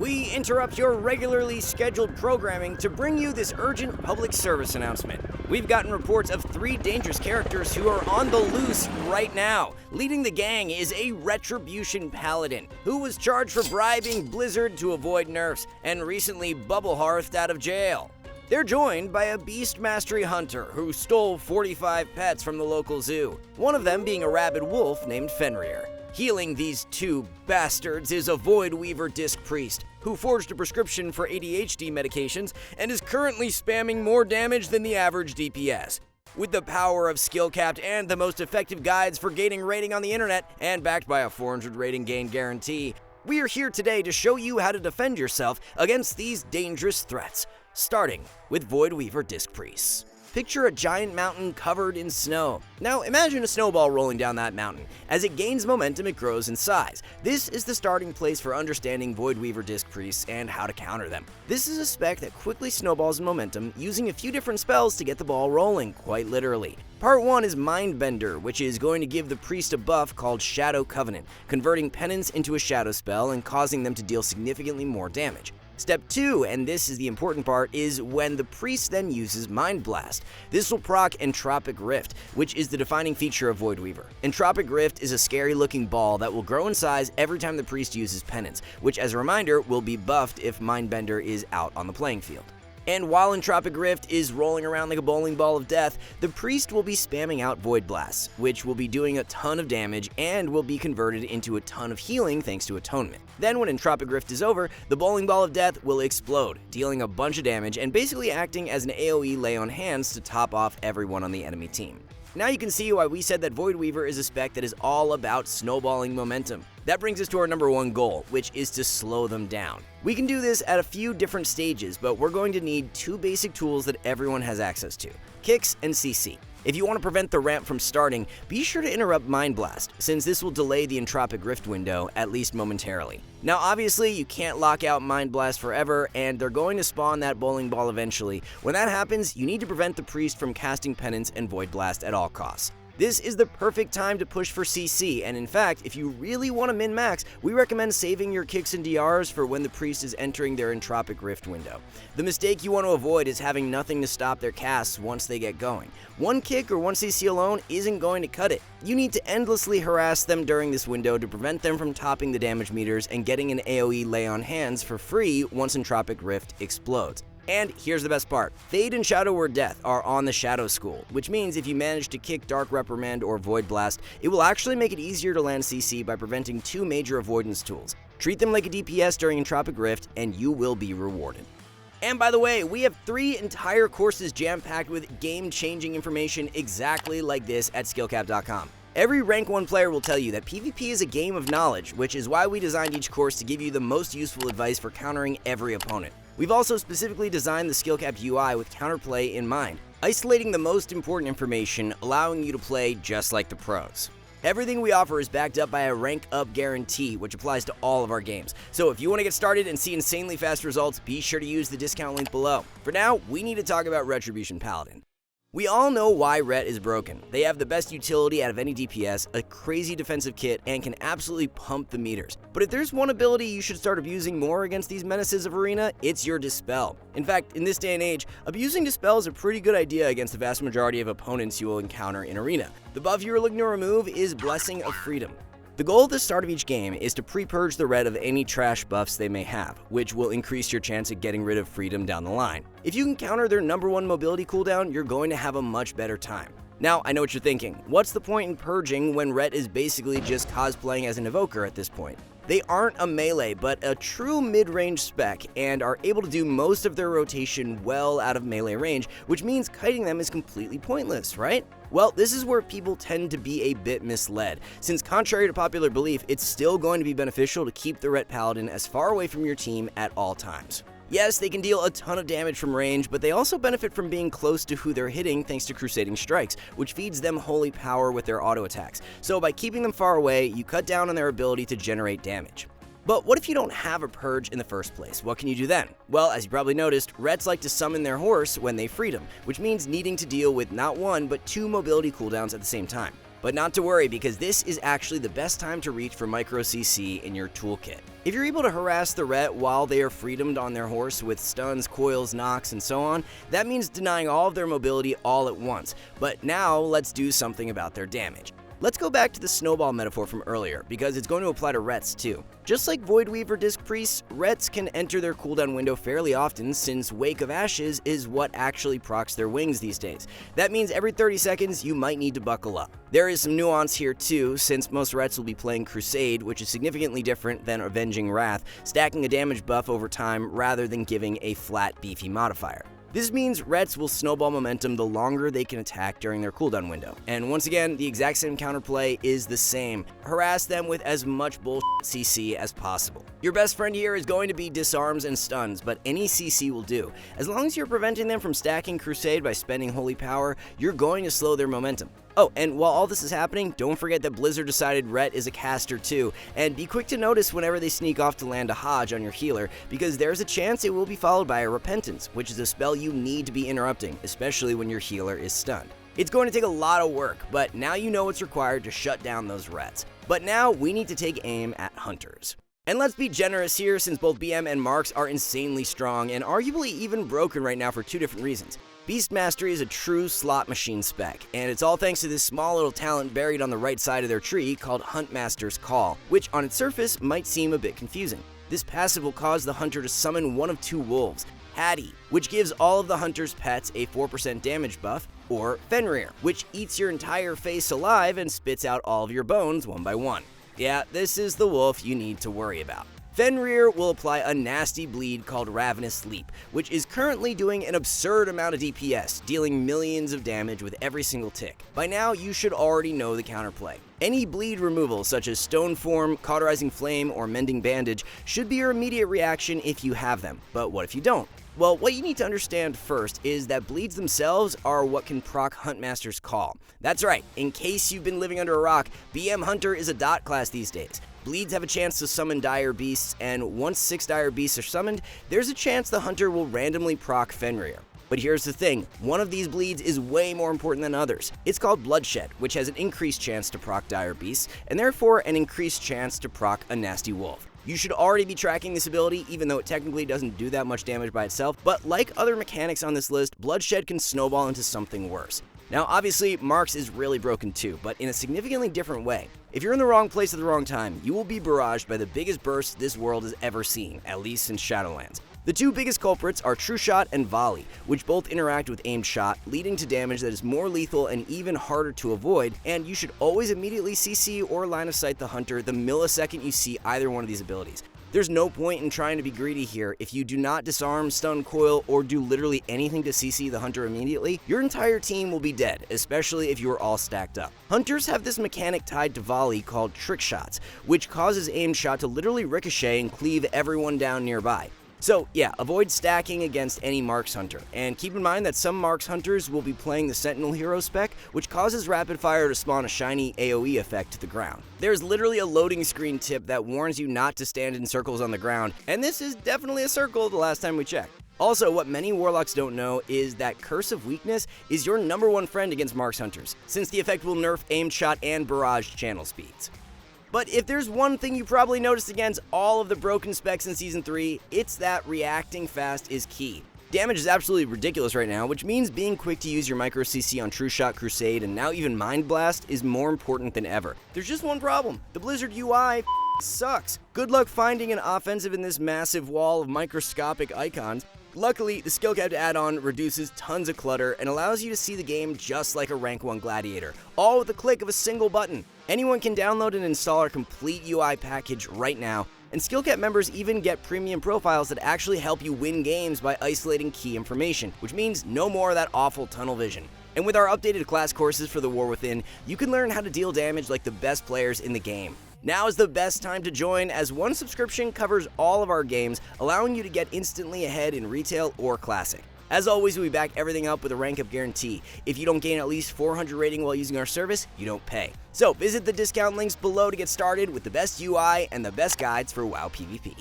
We interrupt your regularly scheduled programming to bring you this urgent public service announcement. We've gotten reports of 3 dangerous characters who are on the loose right now. Leading the gang is a Retribution Paladin, who was charged for bribing Blizzard to avoid nerfs and recently bubble-hearthed out of jail. They're joined by a Beast Mastery Hunter who stole 45 pets from the local zoo, one of them being a rabid wolf named Fenrir. Healing these 2 bastards is a Voidweaver Disc priest, who forged a prescription for ADHD medications and is currently spamming more damage than the average DPS. With the power of skill capped and the most effective guides for gaining rating on the internet, and backed by a 400 rating gain guarantee, we are here today to show you how to defend yourself against these dangerous threats, starting with Voidweaver Disc priests. Picture a giant mountain covered in snow. Now imagine a snowball rolling down that mountain. As it gains momentum, it grows in size. This is the starting place for understanding Voidweaver Disc priests and how to counter them. This is a spec that quickly snowballs in momentum using a few different spells to get the ball rolling, quite literally. Part 1 is Mindbender, which is going to give the priest a buff called Shadow Covenant, converting penance into a shadow spell and causing them to deal significantly more damage. Step 2, and this is the important part, is when the priest then uses Mind Blast. This will proc Entropic Rift, which is the defining feature of Voidweaver. Entropic Rift is a scary looking ball that will grow in size every time the priest uses penance, which as a reminder will be buffed if Mindbender is out on the playing field. And while Entropic Rift is rolling around like a bowling ball of death, the priest will be spamming out Void Blasts, which will be doing a ton of damage and will be converted into a ton of healing thanks to Atonement. Then when Entropic Rift is over, the bowling ball of death will explode, dealing a bunch of damage and basically acting as an AoE lay on hands to top off everyone on the enemy team. Now you can see why we said that Voidweaver is a spec that is all about snowballing momentum. That brings us to our number 1 goal, which is to slow them down. We can do this at a few different stages, but we're going to need 2 basic tools that everyone has access to: Kicks and CC. If you want to prevent the ramp from starting, be sure to interrupt Mind Blast, since this will delay the Entropic Rift window, at least momentarily. Now obviously you can't lock out Mind Blast forever, and they're going to spawn that bowling ball eventually. When that happens, you need to prevent the priest from casting Penance and Void Blast at all costs. This is the perfect time to push for CC, and in fact, if you really want to min-max, we recommend saving your kicks and DRs for when the priest is entering their Entropic Rift window. The mistake you want to avoid is having nothing to stop their casts once they get going. 1 kick or 1 CC alone isn't going to cut it. You need to endlessly harass them during this window to prevent them from topping the damage meters and getting an AoE lay on hands for free once Entropic Rift explodes. And here's the best part. Fade and Shadow Word Death are on the Shadow School, which means if you manage to kick Dark Reprimand or Void Blast, it will actually make it easier to land CC by preventing 2 major avoidance tools. Treat them like a DPS during Entropic Rift, and you will be rewarded. And by the way, we have 3 entire courses jam-packed with game-changing information exactly like this at skillcap.com. Every rank 1 player will tell you that PvP is a game of knowledge, which is why we designed each course to give you the most useful advice for countering every opponent. We've also specifically designed the SkillCap UI with counterplay in mind, isolating the most important information, allowing you to play just like the pros. Everything we offer is backed up by a rank up guarantee, which applies to all of our games. So if you want to get started and see insanely fast results, be sure to use the discount link below. For now, we need to talk about Retribution Paladin. We all know why Ret is broken. They have the best utility out of any DPS, a crazy defensive kit, and can absolutely pump the meters. But if there's one ability you should start abusing more against these menaces of Arena, it's your Dispel. In fact, in this day and age, abusing Dispel is a pretty good idea against the vast majority of opponents you will encounter in Arena. The buff you are looking to remove is Blessing of Freedom. The goal at the start of each game is to pre-purge the red of any trash buffs they may have, which will increase your chance of getting rid of freedom down the line. If you can counter their number 1 mobility cooldown, you're going to have a much better time. Now, I know what you're thinking. What's the point in purging when Ret is basically just cosplaying as an evoker at this point? They aren't a melee, but a true mid-range spec, and are able to do most of their rotation well out of melee range, which means kiting them is completely pointless, right? Well, this is where people tend to be a bit misled, since contrary to popular belief, it's still going to be beneficial to keep the Ret Paladin as far away from your team at all times. Yes, they can deal a ton of damage from range, but they also benefit from being close to who they're hitting thanks to Crusading Strikes, which feeds them holy power with their auto attacks. So by keeping them far away, you cut down on their ability to generate damage. But what if you don't have a purge in the first place? What can you do then? Well, as you probably noticed, Reds like to summon their horse when they freed him, which means needing to deal with not 1 but 2 mobility cooldowns at the same time. But not to worry, because this is actually the best time to reach for micro CC in your toolkit. If you're able to harass the Ret while they are freedomed on their horse with stuns, coils, knocks, and so on, that means denying all of their mobility all at once. But now let's do something about their damage. Let's go back to the snowball metaphor from earlier, because it's going to apply to Rets too. Just like Voidweaver Disc priests, Rets can enter their cooldown window fairly often, since Wake of Ashes is what actually procs their wings these days. That means every 30 seconds you might need to buckle up. There is some nuance here too, since most Rets will be playing Crusade, which is significantly different than Avenging Wrath, stacking a damage buff over time rather than giving a flat beefy modifier. This means Rets will snowball momentum the longer they can attack during their cooldown window. And once again, the exact same counterplay is the same. Harass them with as much bullshit CC as possible. Your best friend here is going to be disarms and stuns, but any CC will do. As long as you're preventing them from stacking Crusade by spending Holy Power, you're going to slow their momentum. Oh, and while all this is happening, don't forget that Blizzard decided Ret is a caster too, and be quick to notice whenever they sneak off to land a Hodge on your healer, because there's a chance it will be followed by a Repentance, which is a spell you need to be interrupting, especially when your healer is stunned. It's going to take a lot of work, but now you know what's required to shut down those Rets. But now we need to take aim at Hunters. And let's be generous here, since both BM and Marks are insanely strong and arguably even broken right now for two different reasons. Beast Mastery is a true slot machine spec, and it's all thanks to this small little talent buried on the right side of their tree called Huntmaster's Call, which on its surface might seem a bit confusing. This passive will cause the hunter to summon one of two wolves, Hattie, which gives all of the hunter's pets a 4% damage buff, or Fenrir, which eats your entire face alive and spits out all of your bones one by one. Yeah, this is the wolf you need to worry about. Fenrir will apply a nasty bleed called Ravenous Leap, which is currently doing an absurd amount of DPS, dealing millions of damage with every single tick. By now, you should already know the counterplay. Any bleed removal, such as Stone Form, Cauterizing Flame, or Mending Bandage, should be your immediate reaction if you have them, but what if you don't? Well, what you need to understand first is that bleeds themselves are what can proc Huntmaster's Call. That's right, in case you've been living under a rock, BM Hunter is a dot class these days. Bleeds have a chance to summon dire beasts, and once 6 dire beasts are summoned, there's a chance the hunter will randomly proc Fenrir. But here's the thing, one of these bleeds is way more important than others. It's called Bloodshed, which has an increased chance to proc dire beasts, and therefore an increased chance to proc a nasty wolf. You should already be tracking this ability, even though it technically doesn't do that much damage by itself, but like other mechanics on this list, Bloodshed can snowball into something worse. Now, obviously, Marks is really broken too, but in a significantly different way. If you're in the wrong place at the wrong time, you will be barraged by the biggest burst this world has ever seen, at least since Shadowlands. The two biggest culprits are True Shot and Volley, which both interact with aimed shot, leading to damage that is more lethal and even harder to avoid, and you should always immediately CC or line of sight the hunter the millisecond you see either one of these abilities. There's no point in trying to be greedy here. If you do not disarm, stun, coil, or do literally anything to CC the hunter immediately, your entire team will be dead, especially if you are all stacked up. Hunters have this mechanic tied to Volley called Trick Shots, which causes aimed shot to literally ricochet and cleave everyone down nearby. So yeah, avoid stacking against any Marks Hunter, and keep in mind that some Marks Hunters will be playing the Sentinel Hero spec, which causes rapid fire to spawn a shiny AoE effect to the ground. There's literally a loading screen tip that warns you not to stand in circles on the ground, and this is definitely a circle the last time we checked. Also, what many Warlocks don't know is that Curse of Weakness is your #1 friend against Marks Hunters, since the effect will nerf aimed shot and barrage channel speeds. But if there's one thing you probably noticed against all of the broken specs in Season 3, it's that reacting fast is key. Damage is absolutely ridiculous right now, which means being quick to use your micro CC on True Shot, Crusade, and now even Mind Blast is more important than ever. There's just one problem. The Blizzard UI sucks. Good luck finding an offensive in this massive wall of microscopic icons. Luckily, the skill capped add-on reduces tons of clutter and allows you to see the game just like a rank 1 gladiator, all with the click of a single button. Anyone can download and install our complete UI package right now, and skill cap members even get premium profiles that actually help you win games by isolating key information, which means no more of that awful tunnel vision. And with our updated class courses for the War Within, you can learn how to deal damage like the best players in the game. Now is the best time to join, as one subscription covers all of our games, allowing you to get instantly ahead in retail or classic. As always, we back everything up with a rank up guarantee. If you don't gain at least 400 rating while using our service, you don't pay. So visit the discount links below to get started with the best UI and the best guides for WoW PvP.